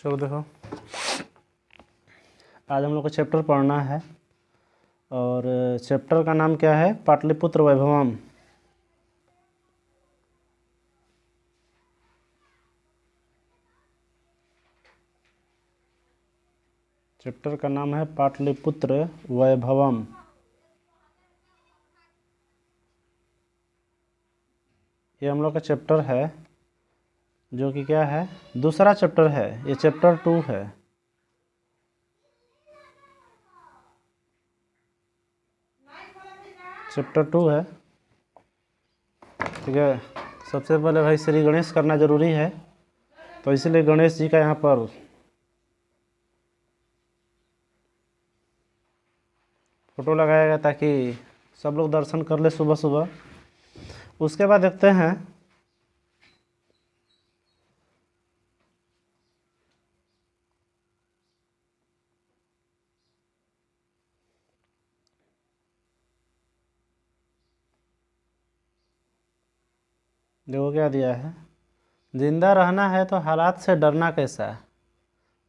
चलो देखो, आज हम लोग को चैप्टर पढ़ना है और चैप्टर का नाम क्या है? पाटलिपुत्र वैभवम। चैप्टर का नाम है पाटलिपुत्र वैभवम। ये हम लोग का चैप्टर है जो कि क्या है, दूसरा चैप्टर है। ये चैप्टर 2 है। चैप्टर 2 है, ठीक है। सबसे पहले भाई श्री गणेश करना जरूरी है, तो इसलिए गणेश जी का यहाँ पर फोटो लगाया गया ताकि सब लोग दर्शन कर ले सुबह सुबह। उसके बाद देखते हैं देखो क्या दिया है। जिंदा रहना है तो हालात से डरना कैसा,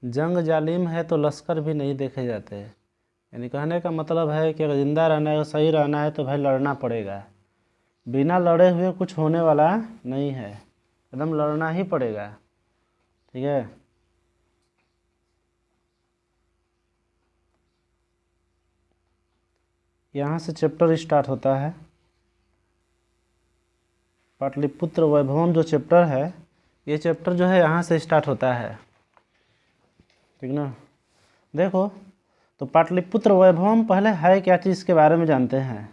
जंग जालिम है तो लश्कर भी नहीं देखे जाते। यानी कहने का मतलब है कि अगर ज़िंदा रहना है, सही रहना है तो भाई लड़ना पड़ेगा। बिना लड़े हुए कुछ होने वाला नहीं है, एकदम लड़ना ही पड़ेगा, ठीक है। यहाँ से चैप्टर स्टार्ट होता है। पाटलिपुत्र वैभवम जो चैप्टर है, ये चैप्टर जो है यहाँ से स्टार्ट होता है, ठीक ना। देखो तो पाटलिपुत्र वैभवम पहले है क्या चीज़ के बारे में जानते हैं।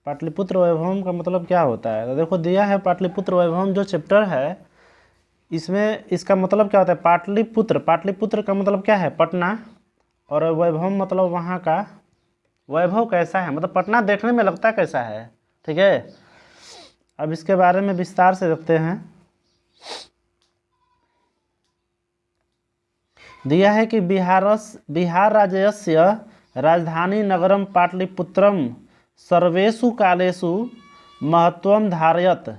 पाटलिपुत्र वैभवम का मतलब क्या होता है, तो देखो दिया है पाटलिपुत्र वैभवम जो चैप्टर है, इसमें इसका मतलब क्या होता है। पाटलिपुत्र, पाटलिपुत्र का मतलब क्या है? पटना। और वैभवम मतलब वहाँ का वैभव कैसा है, मतलब पटना देखने में लगता कैसा है, ठीक है। अब इसके बारे में विस्तार से देखते हैं। दिया है कि बिहार राज्यस्य राजधानी नगरम पाटलिपुत्रम सर्वेषु कालेषु महत्वम धारयत।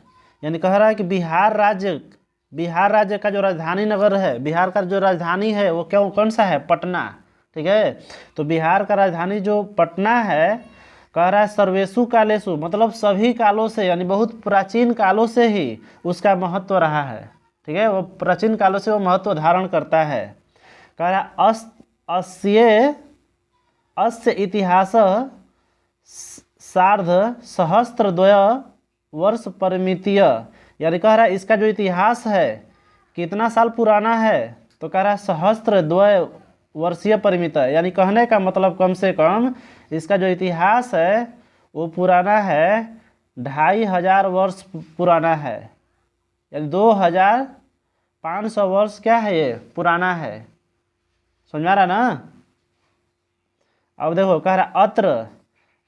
यानी कह रहा है कि बिहार राज्य का जो राजधानी नगर है, बिहार का जो राजधानी है वो कौन सा है? पटना, ठीक है। तो बिहार का राजधानी जो पटना है, कह रहा है सर्वेषु कालेषु मतलब सभी कालों से, यानी बहुत प्राचीन कालों से ही उसका महत्व रहा है, ठीक है। वो प्राचीन कालों से वो महत्व धारण करता है। कह रहा अस्य इतिहास सार्ध सहस्त्रद्वय वर्ष परिमितीय। यानी कह रहा है इसका जो इतिहास है कितना साल पुराना है, तो कह रहा है सहस्त्रद्वय वर्षीय परिमित है। यानी कहने का मतलब कम से कम इसका जो इतिहास है वो पुराना है 2500 वर्ष पुराना है, यानी 2500 वर्ष क्या है, ये पुराना है। समझ में आ रहा ना। अब देखो कह रहा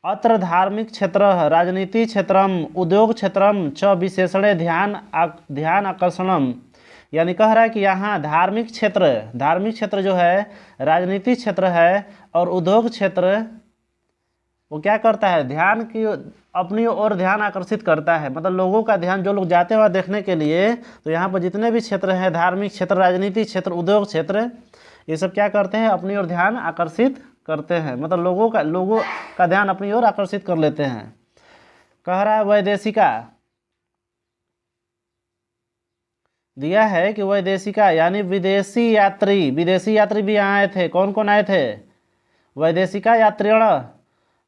अत्र धार्मिक क्षेत्र राजनीति क्षेत्रम उद्योग क्षेत्रम च विशेषणे ध्यान आकर्षणम। यानी कह रहा है कि यहाँ धार्मिक क्षेत्र जो है, राजनीति क्षेत्र है और उद्योग क्षेत्र, वो क्या करता है? ध्यान की अपनी ओर ध्यान आकर्षित करता है, मतलब लोगों का ध्यान, जो लोग जाते हैं देखने के लिए, तो यहाँ पर जितने भी क्षेत्र हैं, धार्मिक क्षेत्र, राजनीति क्षेत्र, उद्योग क्षेत्र, ये सब क्या करते हैं? अपनी ओर ध्यान आकर्षित करते हैं, मतलब लोगों का ध्यान अपनी ओर आकर्षित कर लेते हैं। कह रहा है वैदेशिका, दिया है कि वैदेशिका यानी विदेशी यात्री भी यहाँ आए थे। कौन कौन आए थे? वैदेशिका यात्रिण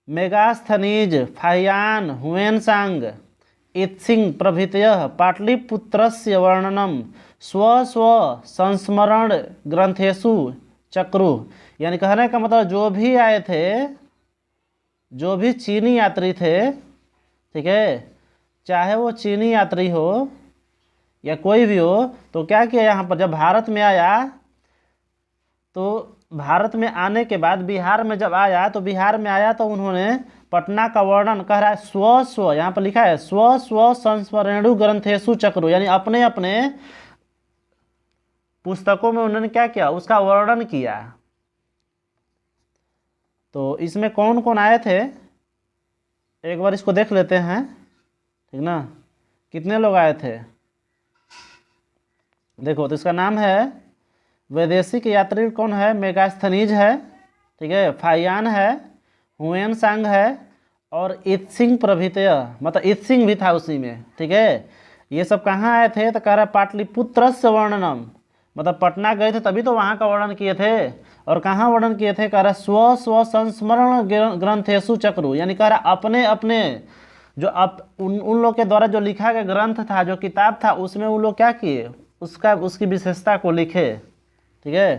मेगास्थनीज फाहियान हुएनसांग इत्सिंग प्रभृतयः पाटलिपुत्रस्य वर्णनम स्व संस्मरण ग्रंथेषु चक्रु। यानी कहने का मतलब जो भी आए थे, जो भी चीनी यात्री थे, ठीक है, चाहे वो चीनी यात्री हो या कोई भी हो, तो क्या किया यहाँ पर? जब भारत में आया, तो भारत में आने के बाद बिहार में जब आया, तो बिहार में आया तो उन्होंने पटना का वर्णन, कह रहा है स्व यहाँ पर लिखा है स्व संस्मरेणु ग्रंथेषु चक्रु। यानी अपने अपने पुस्तकों में उन्होंने क्या किया? उसका वर्णन किया। तो इसमें कौन कौन आए थे एक बार इसको देख लेते हैं, ठीक ना। कितने लोग आए थे? देखो तो इसका नाम है वैदेशिक यात्री कौन है? मेगास्थनीज है, ठीक है, फाहियान है, हुएनसांग है और इत्सिंग प्रभृतय, मतलब इत्सिंग भी था उसी में, ठीक है। ये सब कहाँ आए थे? तो कह रहा पाटलिपुत्र से वर्णनम, मतलब पटना गए थे तभी तो वहाँ का वर्णन किए थे। और कहाँ वर्णन किए थे? कह रहा स्व स्व संस्मरण ग्रंथेशु चक्रु, यानी कह रहा अपने अपने जो उन लोग के द्वारा जो लिखा गया ग्रंथ था, जो किताब था, उसमें उन लोग क्या किए? उसकी विशेषता को लिखे, ठीक है।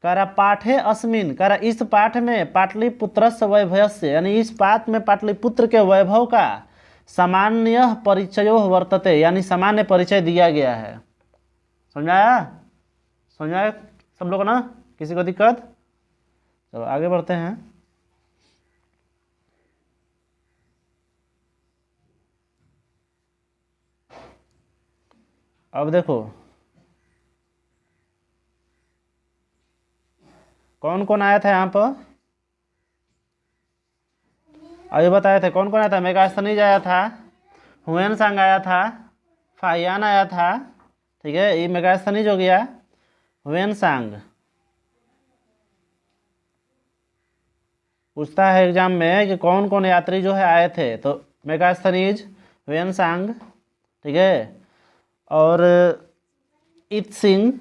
कह रहा पाठे अस्मिन, कह रहा इस पाठ में पाटलिपुत्रस्य वैभवस्य, यानी इस पाठ में पाटलिपुत्र के वैभव का सामान्य परिचयो वर्तते, यानी सामान्य परिचय दिया गया है। समझाया? समझाया सब लोग ना? किसी को दिक्कत? चलो आगे बढ़ते हैं। अब देखो कौन कौन आया था यहाँ पर, अभी बताए थे कौन कौन आया था। मेगास्थनीज आया था, हुएनसांग आया था, फाहियान आया था, ठीक है, ये मेगास्थनीज हो गया, हुएनसांग। पूछता है एग्जाम में कि कौन कौन यात्री जो है आए थे, तो मेगास्थनीज, हुएनसांग, ठीक है, और इत्सिंग,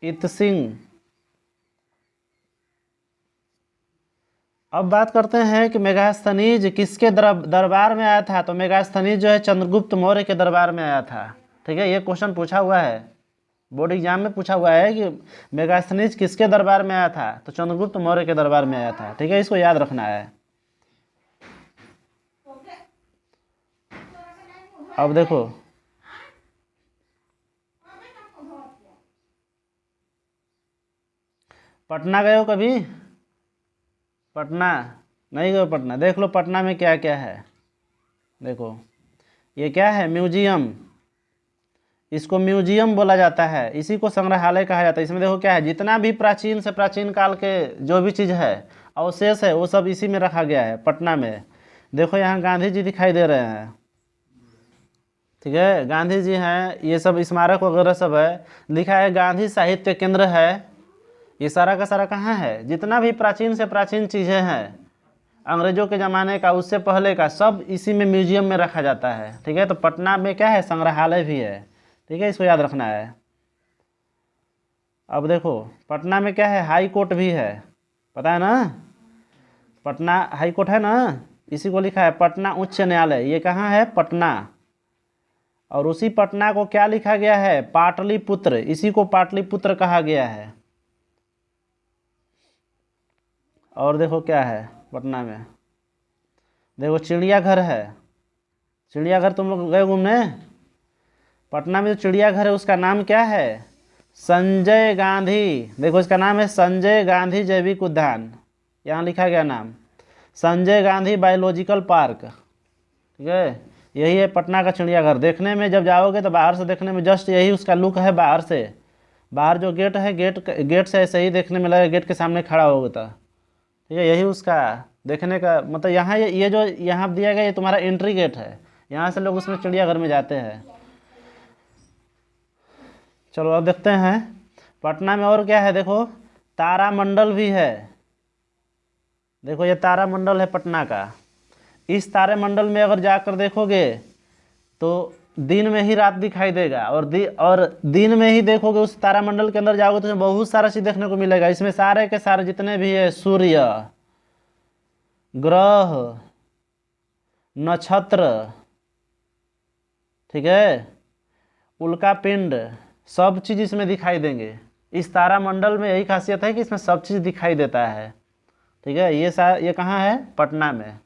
इत्सिंग। अब बात करते हैं कि मेगास्थनीज किसके दरबार में आया था। तो मेगास्थनीज जो है चंद्रगुप्त मौर्य के दरबार में आया था, ठीक है। ये क्वेश्चन पूछा हुआ है, बोर्ड एग्जाम में पूछा हुआ है कि मेगास्थनीज किसके दरबार में आया था। तो चंद्रगुप्त मौर्य के दरबार में आया था, ठीक है, इसको याद रखना है। अब देखो पटना गए हो कभी? पटना नहीं गए? पटना देख लो, पटना में क्या क्या है। देखो ये क्या है? म्यूजियम, इसको म्यूजियम बोला जाता है, इसी को संग्रहालय कहा जाता है। इसमें देखो क्या है, जितना भी प्राचीन से प्राचीन काल के जो भी चीज़ है, अवशेष है, वो सब इसी में रखा गया है पटना में। देखो यहाँ गांधी जी दिखाई दे रहे हैं, ठीक है, गांधी जी हैं, ये सब स्मारक वगैरह सब है, लिखा है गांधी साहित्य केंद्र है। ये सारा का सारा कहाँ है? जितना भी प्राचीन से प्राचीन चीज़ें हैं, अंग्रेजों के ज़माने का, उससे पहले का, सब इसी में म्यूजियम में रखा जाता है, ठीक है। तो पटना में क्या है? संग्रहालय भी है, ठीक है, इसको याद रखना है। अब देखो पटना में क्या है? हाई कोर्ट भी है, पता है ना? पटना हाई कोर्ट है ना, इसी को लिखा है पटना उच्च न्यायालय। ये कहाँ है? पटना। और उसी पटना को क्या लिखा गया है? पाटलिपुत्र, इसी को पाटलिपुत्र कहा गया है। और देखो क्या है पटना में, देखो चिड़ियाघर है। चिड़ियाघर तुम लोग गए घूमने? पटना में जो चिड़ियाघर है उसका नाम क्या है? संजय गांधी। देखो इसका नाम है संजय गांधी जैविक उद्यान, यहाँ लिखा गया नाम संजय गांधी बायोलॉजिकल पार्क, ठीक है। यही है पटना का चिड़ियाघर। देखने में जब जाओगे तो बाहर से देखने में जस्ट यही उसका लुक है। बाहर से, बाहर जो गेट है, गेट से ऐसे ही देखने में लगेगा, गेट के सामने खड़ा होगा तो, ठीक है, यही उसका देखने का मतलब। यहाँ ये जो यहाँ दिया गया, ये तुम्हारा एंट्री गेट है, यहाँ से लोग उसमें चिड़ियाघर में जाते हैं। चलो अब देखते हैं पटना में और क्या है। देखो तारामंडल भी है, देखो ये तारामंडल है पटना का। इस तारामंडल में अगर जाकर देखोगे तो दिन में ही रात दिखाई देगा, और दिन में ही देखोगे उस तारामंडल के अंदर जाओगे तो बहुत सारा चीज़ देखने को मिलेगा। इसमें सारे के सारे जितने भी है, सूर्य, ग्रह, नक्षत्र, ठीक है, उल्का पिंड, सब चीज़ इसमें दिखाई देंगे। इस तारामंडल में यही खासियत है कि इसमें सब चीज़ दिखाई देता है, ठीक है। ये कहाँ है? पटना में।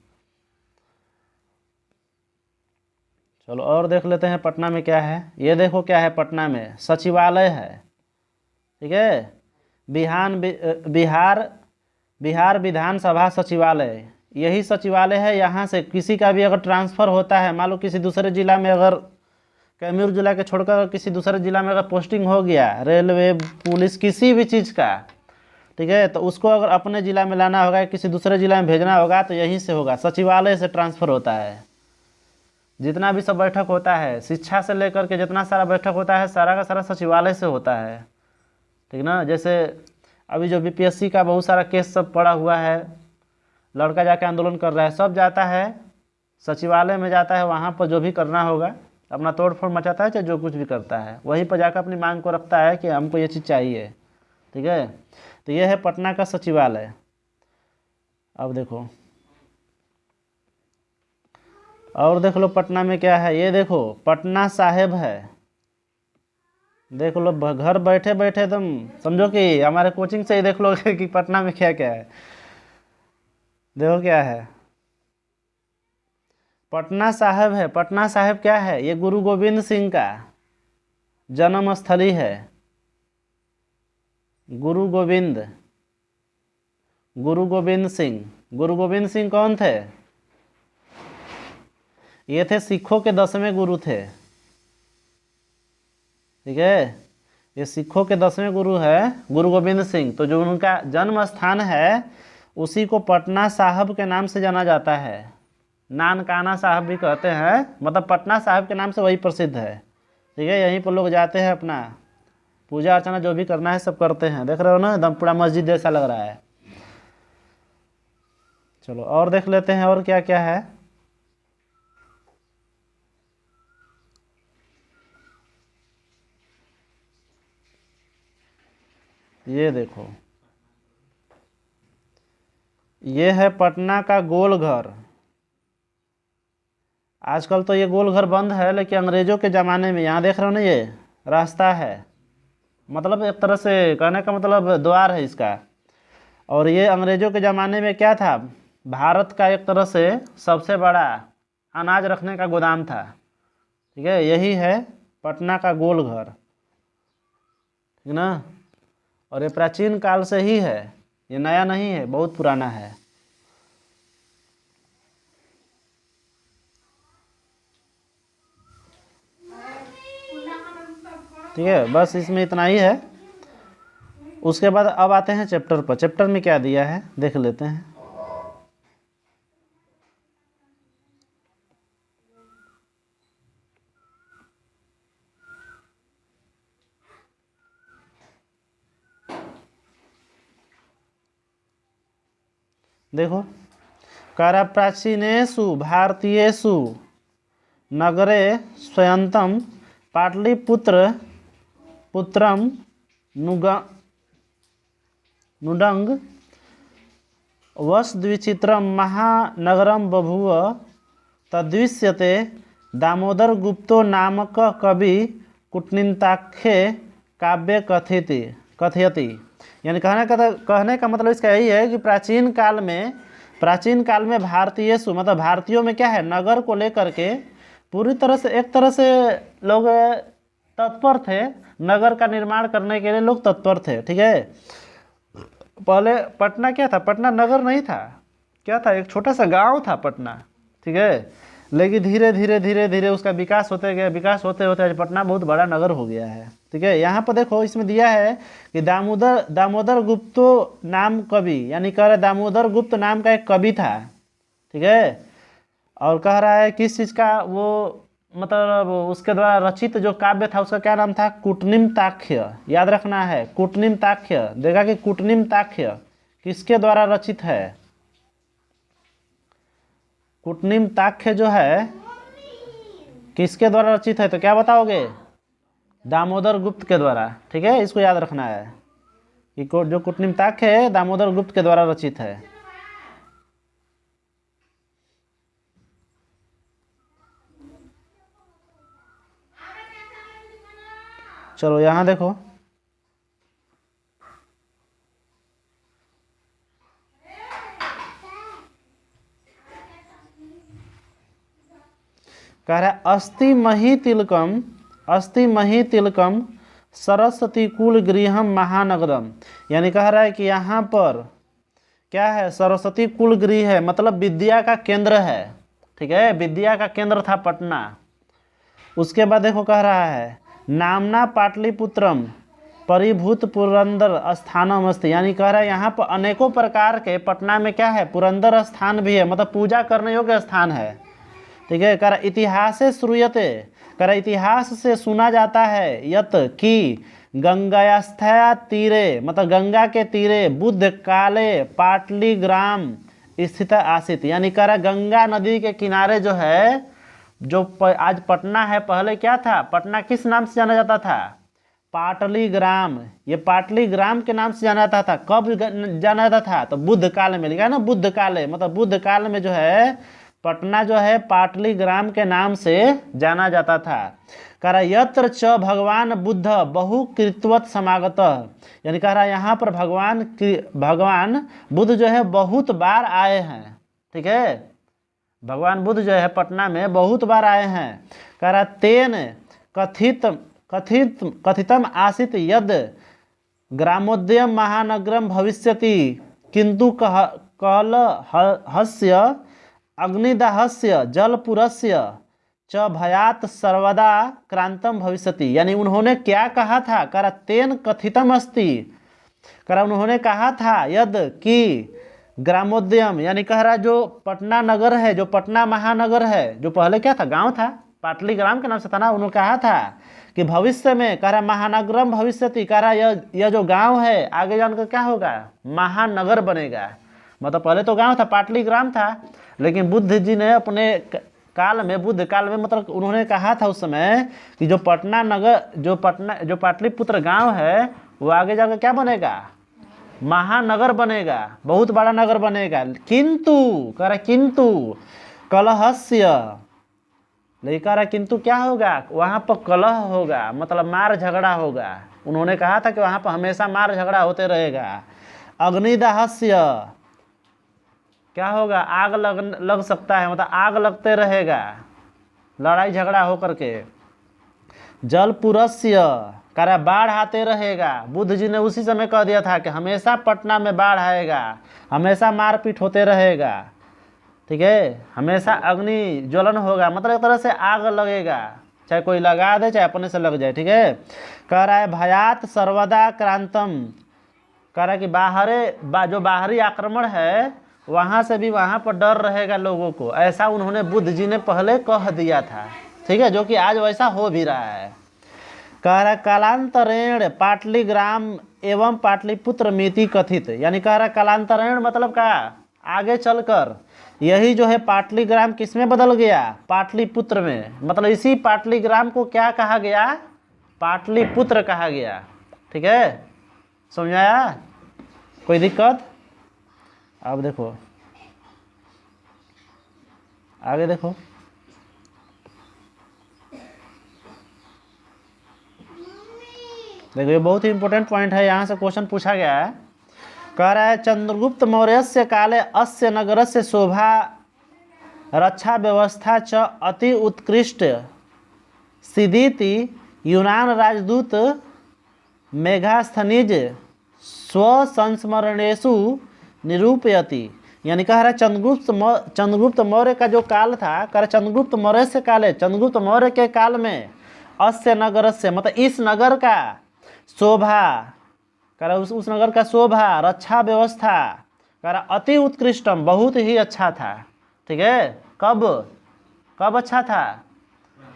चलो और देख लेते हैं पटना में क्या है। ये देखो क्या है पटना में, सचिवालय है, ठीक है, बिहार विधानसभा सचिवालय, यही सचिवालय है। यहाँ से किसी का भी अगर ट्रांसफ़र होता है, मान लो किसी दूसरे ज़िला में, अगर कैमूर जिला के छोड़कर किसी दूसरे ज़िला में अगर पोस्टिंग हो गया, रेलवे, पुलिस, किसी भी चीज़ का, ठीक है। तो उसको अगर अपने ज़िला में लाना होगा, किसी दूसरे ज़िला में भेजना होगा, तो यहीं से होगा, सचिवालय से ट्रांसफ़र होता है। जितना भी सब बैठक होता है, शिक्षा से लेकर के जितना सारा बैठक होता है, सारा का सारा सचिवालय से होता है, ठीक ना। जैसे अभी जो बीपीएससी का बहुत सारा केस सब पड़ा हुआ है, लड़का जाके आंदोलन कर रहा है, सब जाता है सचिवालय में, जाता है वहाँ पर जो भी करना होगा, अपना तोड़ फोड़ मचाता है, चाहे जो कुछ भी करता है, वहीं पर जाकर अपनी मांग को रखता है कि हमको ये चीज़ चाहिए, ठीक है। तो ये है पटना का सचिवालय। अब देखो और देख लो पटना में क्या है, ये देखो पटना साहिब है, देख लो घर बैठे बैठे तुम समझो कि हमारे कोचिंग से ही देख लो कि पटना में क्या क्या है। देखो क्या है, पटना साहिब है। पटना साहिब क्या है, ये गुरु गोविंद सिंह का जन्म स्थली है। गुरु गोविंद सिंह, गुरु गोविंद सिंह कौन थे, ये थे सिखों के 10वें गुरु थे, ठीक है। ये सिखों के 10वें गुरु है गुरु गोविंद सिंह। तो जो उनका जन्म स्थान है उसी को पटना साहिब के नाम से जाना जाता है, नानकाना साहब भी कहते हैं, मतलब पटना साहिब के नाम से वही प्रसिद्ध है, ठीक है। यहीं पर लोग जाते हैं, अपना पूजा अर्चना जो भी करना है सब करते हैं। देख रहे हो ना, एकदम पूरा मस्जिद जैसा लग रहा है। चलो और देख लेते हैं और क्या क्या है। ये देखो, ये है पटना का गोल घर। आजकल तो ये गोल घर बंद है, लेकिन अंग्रेजों के ज़माने में, यहाँ देख रहे हो ना, ये रास्ता है, मतलब एक तरह से कहने का मतलब द्वार है इसका। और ये अंग्रेजों के ज़माने में क्या था, भारत का एक तरह से सबसे बड़ा अनाज रखने का गोदाम था, ठीक है। यही है पटना का गोल घर, ठीक ना। और ये प्राचीन काल से ही है, ये नया नहीं है, बहुत पुराना है। ठीक है, बस इसमें इतना ही है। उसके बाद अब आते हैं चैप्टर पर। चैप्टर में क्या दिया है देख लेते हैं। देखो, कह रहा प्राचीनेषु भारतीयेषु नगरे स्वयंतम पाटलिपुत्र पुत्रम नुडंग वसद्विचित्रम महानगरम बभूव तद्विष्यते दामोदर गुप्तो नामक कवि कूटनीताख्ये काव्य कथयति। यानी कहने का मतलब इसका यही है कि प्राचीन काल में भारतीयेषु मतलब भारतीयों में क्या है, नगर को लेकर के पूरी तरह से एक तरह से लोग तत्पर थे, नगर का निर्माण करने के लिए लोग तत्पर थे, ठीक है। पहले पटना क्या था, पटना नगर नहीं था, क्या था, एक छोटा सा गांव था पटना, ठीक है। लेकिन धीरे धीरे उसका विकास होते गया, विकास होते होते आज पटना बहुत बड़ा नगर हो गया है, ठीक है। यहाँ पर देखो इसमें दिया है कि दामोदर गुप्तो नाम कवि, यानी कह रहे दामोदर गुप्त नाम का एक कवि था, ठीक है। और कह रहा है किस चीज़ का, वो मतलब उसके द्वारा रचित जो काव्य था उसका क्या नाम था, कूटनीताख्य। याद रखना है कूटनीताख्य, देखा कि कूटनीताख्य किसके द्वारा रचित है, कूटनीताख्य जो है किसके द्वारा रचित है, तो क्या बताओगे, दामोदर गुप्त के द्वारा, ठीक है। इसको याद रखना है कि जो कूटनीताख्य है दामोदर गुप्त के द्वारा रचित है। चलो यहाँ देखो, कह रहा है अस्ति मही तिलकम सरस्वती कुल गृहम महानगरम। यानी कह रहा है कि यहाँ पर क्या है, सरस्वती कुल गृह है, मतलब विद्या का केंद्र है, ठीक है। विद्या का केंद्र था पटना। उसके बाद देखो कह रहा है नामना पाटलिपुत्रम, परिभूत पुरंदर स्थानम अस्ति, यानी कह रहा है यहाँ पर अनेकों प्रकार के, पटना में क्या है, पुरंदर स्थान भी है, मतलब पूजा करने योग्य स्थान है। ठीक है, कह रहा इतिहास से श्रूयते, कह रहा इतिहास से सुना जाता है, यत कि गंगास्थया तीरे, मतलब गंगा के तीरे बुद्ध काले पाटली ग्राम स्थित आसित, यानी कह रहा गंगा नदी के किनारे जो है, जो आज पटना है, पहले क्या था, पटना किस नाम से जाना जाता था, पाटली ग्राम। ये पाटली ग्राम के नाम से जाना जाता था। कब जाना जाता था, तो बुद्ध काल में, लिखा है ना बुद्ध काले, मतलब बुद्ध काल में जो है पटना जो है पाटली ग्राम के नाम से जाना जाता था। कह रहा यत्र च भगवान बुद्ध बहुकृतवत समागत, यानी कह रहा यहाँ पर भगवान बुद्ध जो है बहुत बार आए हैं। ठीक है, भगवान बुद्ध जो है पटना में बहुत बार आए हैं। कह रहा तेन कथितम आसित यद ग्रामोद्यम महानगरम भविष्यति, किंतु कलहस्य अग्निदाहस्य जलपुरस्य च भयात सर्वदा क्रांतम भविष्यति, यानी उन्होंने क्या कहा था, कह रहा तेन कथितम अस्ति, कह रहा उन्होंने कहा था यद कि ग्रामोद्यम, यानी कह रहा जो पटना नगर है, जो पटना महानगर है, जो पहले क्या था, गांव था, पाटली ग्राम के नाम से था ना, उन्होंने कहा था कि भविष्य में, कह रहा महानगरम भविष्यति, कह रहा यह जो गांव है आगे जानकर क्या होगा, महानगर बनेगा। मतलब पहले तो गांव था, पाटली ग्राम था, लेकिन बुद्ध जी ने अपने काल में, बुद्ध काल में, मतलब उन्होंने कहा था उस समय कि जो पटना नगर, जो पाटलिपुत्र गांव है, वो आगे जाकर क्या बनेगा, महानगर बनेगा, बहुत बड़ा नगर बनेगा। किंतु कह रहा किंतु कलहस्य, लेकिन कह रहा किंतु क्या होगा, वहाँ पर कलह होगा, मतलब मार झगड़ा होगा। उन्होंने कहा था कि वहाँ पर हमेशा मार झगड़ा होते रहेगा। अग्निदाहस्य, क्या होगा, आग लग सकता है, मतलब आग लगते रहेगा, लड़ाई झगड़ा होकर के। जलपुरस्य, कह रहा बाढ़ आते रहेगा। बुद्ध जी ने उसी समय कह दिया था कि हमेशा पटना में बाढ़ आएगा, हमेशा मारपीट होते रहेगा। ठीक है, हमेशा अग्नि ज्वलन होगा, मतलब एक तरह से आग लगेगा, चाहे कोई लगा दे चाहे अपने से लग जाए। ठीक है, कह रहा है भयात सर्वदा क्रांतम, कह रहा है कि जो बाहरी आक्रमण है वहाँ से भी वहाँ पर डर रहेगा लोगों को, ऐसा उन्होंने बुद्ध जी ने पहले कह दिया था। ठीक है, जो कि आज वैसा हो भी रहा है। कह रहा कालांतरेण पाटली ग्राम एवं पाटलिपुत्र मिति कथित, यानी कह रहा कालांतरेण मतलब क्या, आगे चलकर यही जो है पाटली ग्राम किस में बदल गया, पाटलिपुत्र में, मतलब इसी पाटली ग्राम को क्या कहा गया, पाटलिपुत्र कहा गया। ठीक है, समझाया, कोई दिक्कत। अब देखो आगे देखो, देखो ये बहुत ही इंपॉर्टेंट पॉइंट है, यहाँ से क्वेश्चन पूछा गया है। कह रहा है चंद्रगुप्त मौर्यस्य काले अस्य नगरस्य शोभा रक्षा व्यवस्था च अति उत्कृष्ट सिदिति यूनान राजदूत मेघास्थनीज स्वसंस्मरणेषु निरूपयति, यानी कह रहा चंद्रगुप्त मौर्य का जो काल था, कह रहा चंद्रगुप्त मौर्य से काल है, चंद्रगुप्त मौर्य के काल में अस्य नगर से, मतलब इस नगर का शोभा, कह रहा उस नगर का शोभा रक्षा व्यवस्था, कह रहा अति उत्कृष्टम, बहुत ही अच्छा था। ठीक है, कब अच्छा था,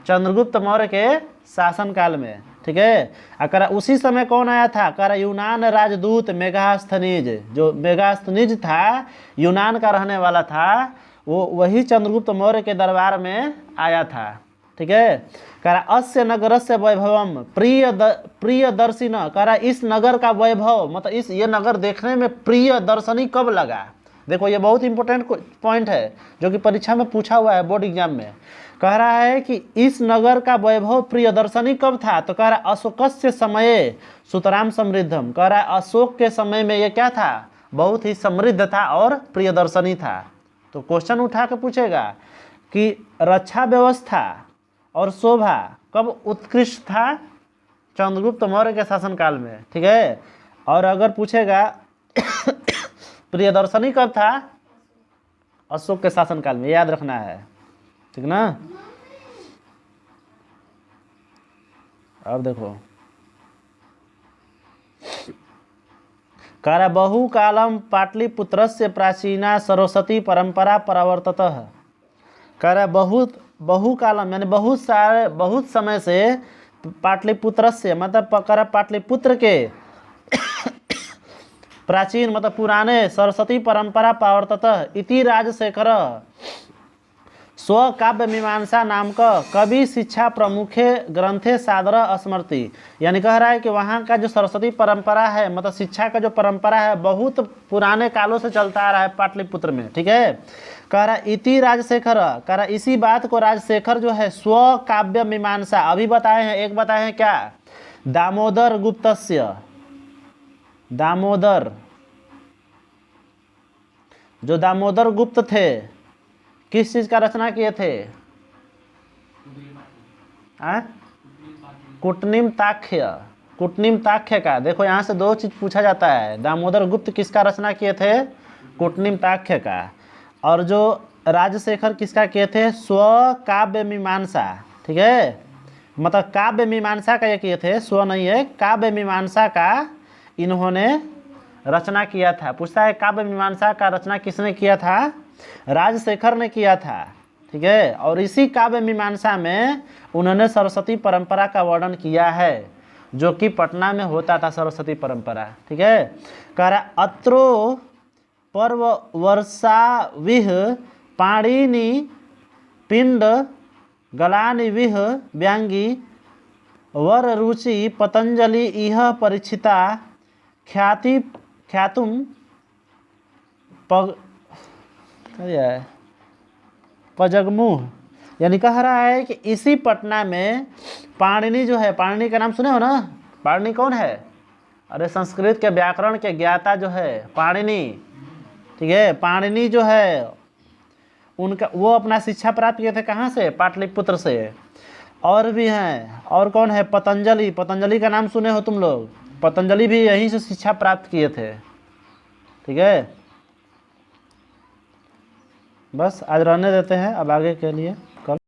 चंद्रगुप्त मौर्य के शासन काल में। ठीक है, कह रहा उसी समय कौन आया था, कह रहा यूनान राजदूत मेघास्थनीज, जो मेघास्थनीज था, यूनान का रहने वाला था, वो वही चंद्रगुप्त मौर्य के दरबार में आया था। ठीक है, कह रहा अस्य नगरस्य वैभवम प्रिय दर्शिन, कह रहा इस नगर का वैभव, मतलब ये नगर देखने में प्रिय दर्शनी कब लगा। देखो ये बहुत इंपॉर्टेंट पॉइंट है जो कि परीक्षा में पूछा हुआ है, बोर्ड एग्जाम में। कह रहा है कि इस नगर का वैभव प्रियदर्शनी कब था, तो कह रहा अशोकस्य समय सुतराम समृद्धम, कह रहा अशोक के समय में ये क्या था, बहुत ही समृद्ध था और प्रियदर्शनी था। तो क्वेश्चन उठा के पूछेगा कि रक्षा व्यवस्था और शोभा कब उत्कृष्ट था, चंद्रगुप्त मौर्य के शासनकाल में। ठीक है, और अगर पूछेगा प्रियदर्शनी कब था, अशोक के शासनकाल में, याद रखना है। ठीक ना, अब देखो कह रहा बहुकालम पाटलिपुत्रस्य प्राचीना सरस्वती परंपरा प्रवर्ततः। कह रहा बहुकालम यानी बहुत समय से पाटलिपुत्रस्य मतलब कह रहा पाटलिपुत्र के प्राचीन मतलब पुराने सरस्वती परंपरा प्रवर्ततः इति राजशेखर स्वकाव्य मीमांसा नाम का कवि शिक्षा प्रमुखे ग्रंथे सादर स्मृति। यानी कह रहा है कि वहाँ का जो सरस्वती परंपरा है मतलब शिक्षा का जो परंपरा है बहुत पुराने कालों से चलता आ रहा है पाटलिपुत्र में। ठीक है, कह रहा इति राजशेखर, कह रहा इसी बात को राजशेखर जो है स्वकाव्य मीमांसा अभी बताए हैं। एक बताए हैं क्या, दामोदर गुप्तस्य, दामोदर जो दामोदर गुप्त थे किस चीज का रचना किए थे, कुटनिम ताख्य, कुटनिम ताख्य का। देखो यहाँ से दो चीज पूछा जाता है, दामोदर गुप्त किसका रचना किए थे, कुटनिम ताख्य का, और जो राजशेखर किसका किए थे, स्व काव्य मीमांसा। ठीक है, मतलब काव्य मीमांसा का ये किए थे, स्व नहीं है, काव्य मीमांसा का इन्होंने रचना किया था। पूछता है काव्य मीमांसा का रचना किसने किया था, राजशेखर ने किया था। ठीक है, और इसी काव्य मीमांसा में उन्होंने सरस्वती परंपरा का वर्णन किया है जो कि पटना में होता था सरस्वती परंपरा। ठीक है, कह रहा अत्रो पर्व वर्षाविह पाणिनि पिंड गलानि विह व्यांगी वर रुचि पतंजलि इह परिचिता ख्यातुम पजगमुह। यानी कह रहा है कि इसी पटना में पाणिनि जो है, पाणिनि का नाम सुने हो ना, पाणिनि कौन है, अरे संस्कृत के व्याकरण के ज्ञाता जो है पाणिनि। ठीक है, पाणिनि जो है उनका वो अपना शिक्षा प्राप्त किए थे कहाँ से, पाटलिपुत्र से। और भी हैं, और कौन है, पतंजलि, पतंजलि का नाम सुने हो तुम लोग, पतंजलि भी यहीं से शिक्षा प्राप्त किए थे। ठीक है, बस आज रहने देते हैं, अब आगे के लिए कल